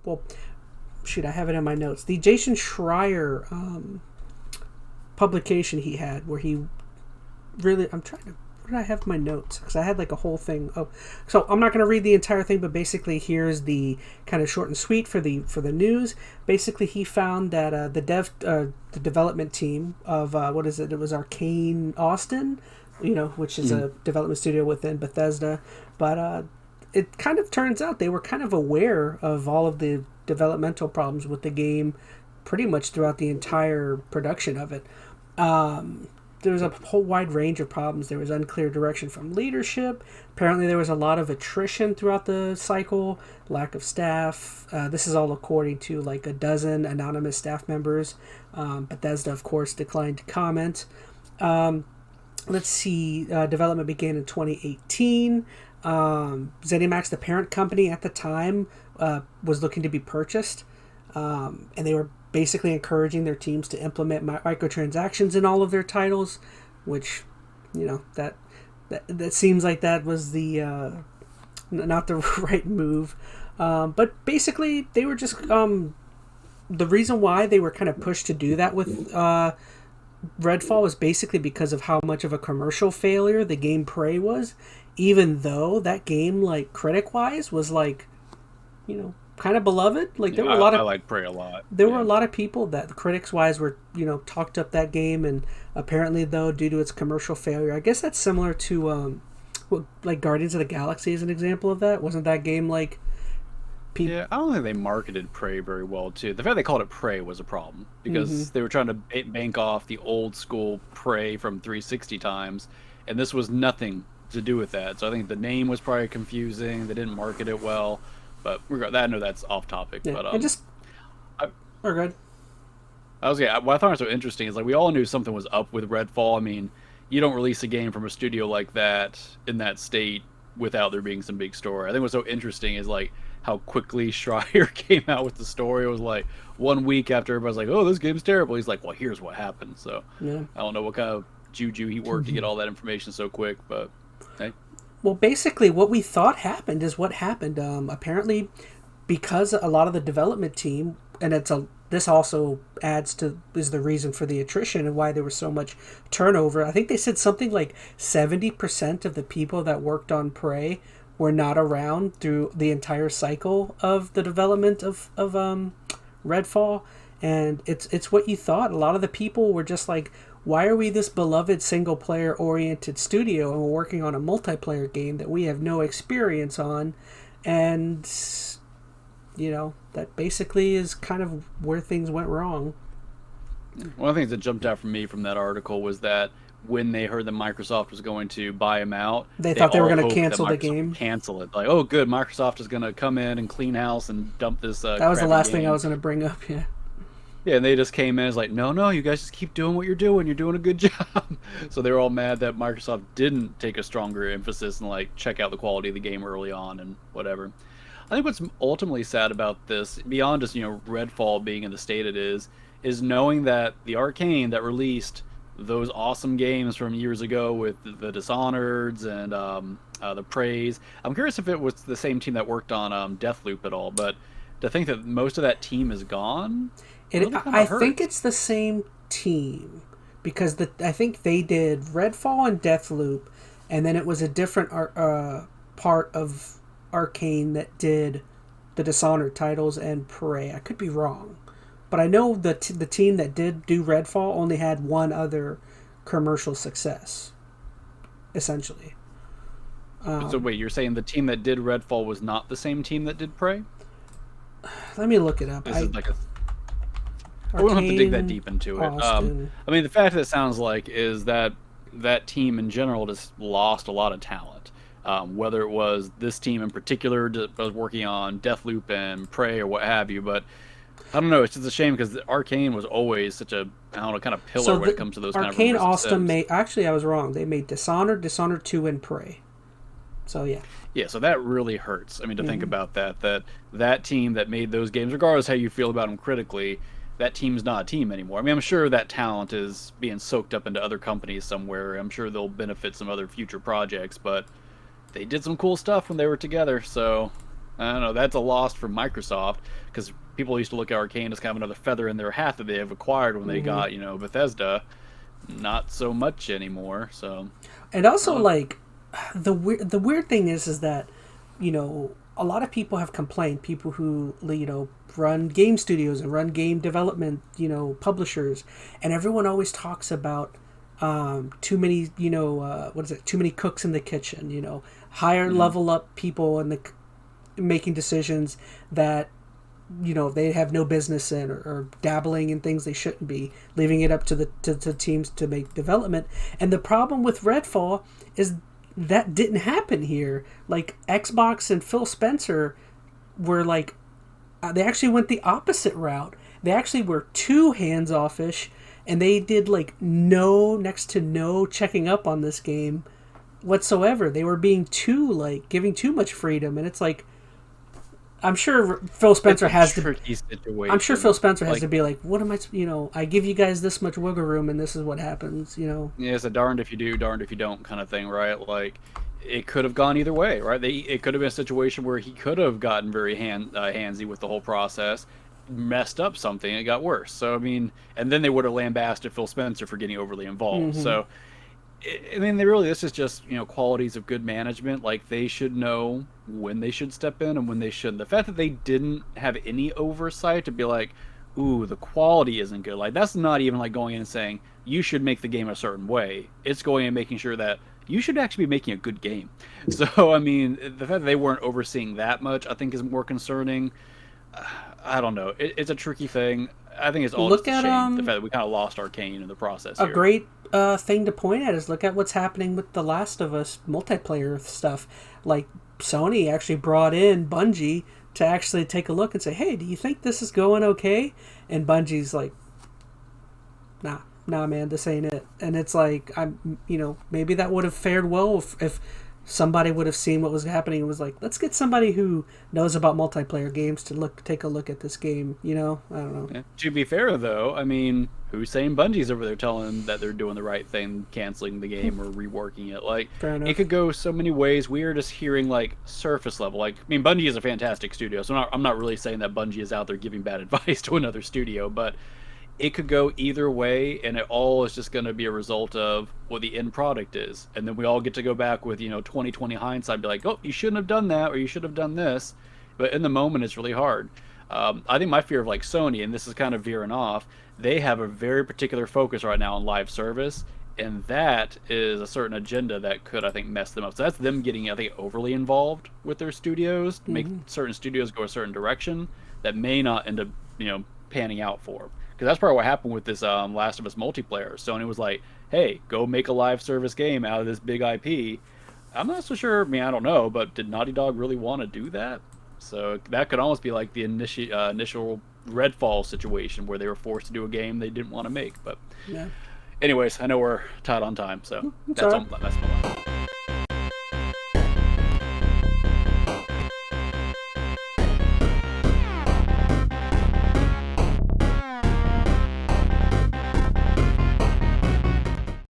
well, shoot, I have it in my notes. The Jason Schreier publication he had where he really, I'm trying to, where did I have my notes? Because I had like a whole thing. Oh, so I'm not going to read the entire thing, but basically here's the kind of short and sweet for the news. Basically, he found that the development team of what is it? It was Arkane Austin, which is a development studio within Bethesda. But it kind of turns out they were kind of aware of all of the developmental problems with the game, pretty much throughout the entire production of it. There was a whole wide range of problems. There was unclear direction from leadership. Apparently there was a lot of attrition throughout the cycle, lack of staff. This is all according to like a dozen anonymous staff members. Bethesda, of course, declined to comment. Let's see. Development began in 2018. ZeniMax, the parent company at the time, was looking to be purchased. And they were basically encouraging their teams to implement microtransactions in all of their titles, which, that seems like that was the not the right move. But basically, they were just the reason why they were kind of pushed to do that with Redfall was basically because of how much of a commercial failure the game Prey was, even though that game, like critic-wise, was like, kind of beloved. Like there were a lot of, I like Prey a lot. There were a lot of people that critics wise were talked up that game, and apparently though due to its commercial failure, I guess that's similar to like Guardians of the Galaxy is an example of that. Wasn't that game like? Yeah, I don't think they marketed Prey very well too. The fact they called it Prey was a problem because they were trying to bank off the old school Prey from 360 times, and this was nothing to do with that. So I think the name was probably confusing. They didn't market it well. But I know that's off topic. Yeah, but we're good. What I thought was so interesting is like we all knew something was up with Redfall. I mean, you don't release a game from a studio like that in that state without there being some big story. I think what's so interesting is like how quickly Schreier came out with the story. It was like 1 week after everybody's like, "Oh, this game's terrible." He's like, "Well, here's what happened." So I don't know what kind of juju he worked to get all that information so quick, but hey. Well, basically, what we thought happened is what happened. Apparently, because a lot of the development team, and this also is the reason for the attrition and why there was so much turnover. I think they said something like 70% of the people that worked on Prey were not around through the entire cycle of the development of Redfall, and it's what you thought. A lot of the people were just like, why are we this beloved single-player oriented studio and we're working on a multiplayer game that we have no experience on? And, that basically is kind of where things went wrong. One of the things that jumped out for me from that article was that when they heard that Microsoft was going to buy them out, they thought they were going to cancel the game. Cancel it. Like, oh, good, Microsoft is going to come in and clean house and dump this. That was the last thing I was going to bring up, yeah. Yeah, and they just came in as like, no, you guys just keep doing what you're doing. You're doing a good job. So they were all mad that Microsoft didn't take a stronger emphasis and like check out the quality of the game early on and whatever. I think what's ultimately sad about this, beyond just Redfall being in the state it is knowing that the Arkane that released those awesome games from years ago with the Dishonored's and the Praise. I'm curious if it was the same team that worked on Deathloop at all, but to think that most of that team is gone. I think it's the same team because I think they did Redfall and Deathloop, and then it was a different part of Arkane that did the Dishonored titles and Prey. I could be wrong, but I know the team that did do Redfall only had one other commercial success, essentially. So wait, you're saying the team that did Redfall was not the same team that did Prey? Let me look it up. This is like a... I wouldn't have to dig that deep into it. I mean, the fact that it sounds like is that team in general just lost a lot of talent. Whether it was this team in particular that was working on Deathloop and Prey or what have you, but I don't know. It's just a shame because Arkane was always such a kind of pillar when it comes to those kind of Arkane Austin made. Actually, I was wrong. They made Dishonored 2, and Prey. So yeah. Yeah, so that really hurts. I mean, to think about that team that made those games, regardless how you feel about them critically, that team's not a team anymore. I mean, I'm sure that talent is being soaked up into other companies somewhere. I'm sure they'll benefit some other future projects, but they did some cool stuff when they were together, so I don't know. That's a loss for Microsoft because people used to look at Arcane as kind of another feather in their hat that they have acquired when they got, Bethesda. Not so much anymore. So, and also like the weird thing is that a lot of people have complained. People who run game studios and run game development, publishers, and everyone always talks about too many, what is it? Too many cooks in the kitchen. Higher level up people in the making decisions that they have no business in, or dabbling in things they shouldn't be, leaving it up to the teams to make development. And the problem with Redfall is that didn't happen here. Like Xbox and Phil Spencer were like, they actually went the opposite route. They actually were too hands-off-ish, and they did like next to no checking up on this game whatsoever. They were being giving too much freedom, and it's like, I'm sure Phil Spencer has to. I'm sure Phil Spencer has to be like, "What am I? I give you guys this much wiggle room, and this is what happens." Yeah, it's a darned if you do, darned if you don't kind of thing, right? Like, it could have gone either way, right? It could have been a situation where he could have gotten very handsy with the whole process, messed up something, it got worse. So I mean, and then they would have lambasted Phil Spencer for getting overly involved. So. I mean, this is just, qualities of good management. Like, they should know when they should step in and when they shouldn't. The fact that they didn't have any oversight to be like, ooh, the quality isn't good. Like, that's not even like going in and saying, you should make the game a certain way. It's going in and making sure that you should actually be making a good game. So, I mean, the fact that they weren't overseeing that much, I think, is more concerning. I don't know. It's a tricky thing. I think it's all just a shame, the fact that we kind of lost Arcane in the process here. A great thing to point at is look at what's happening with The Last of Us multiplayer stuff. Like, Sony actually brought in Bungie to actually take a look and say, hey, do you think this is going okay? And Bungie's like, nah, man, this ain't it. And it's like, maybe that would have fared well if somebody would have seen what was happening and was like, let's get somebody who knows about multiplayer games to take a look at this game. I don't know. Yeah. To be fair, though, I mean, who's saying Bungie's over there telling them that they're doing the right thing, canceling the game or reworking it? Like, it could go so many ways. We are just hearing, like, surface level. Like, I mean, Bungie is a fantastic studio, so I'm not really saying that Bungie is out there giving bad advice to another studio, but it could go either way, and it all is just going to be a result of what the end product is. And then we all get to go back with, 2020 hindsight, be like, oh, you shouldn't have done that, or you should have done this. But in the moment, it's really hard. I think my fear of, like, Sony, and this is kind of veering off, they have a very particular focus right now on live service, and that is a certain agenda that could, I think, mess them up. So that's them getting, I think, overly involved with their studios, to make certain studios go a certain direction that may not end up, panning out for them. Because that's probably what happened with this Last of Us multiplayer. Sony was like, hey, go make a live service game out of this big IP. I'm not so sure. I mean, I don't know, but did Naughty Dog really want to do that? So that could almost be like the initial Redfall situation where they were forced to do a game they didn't want to make. But anyways, I know we're tight on time, so that's all.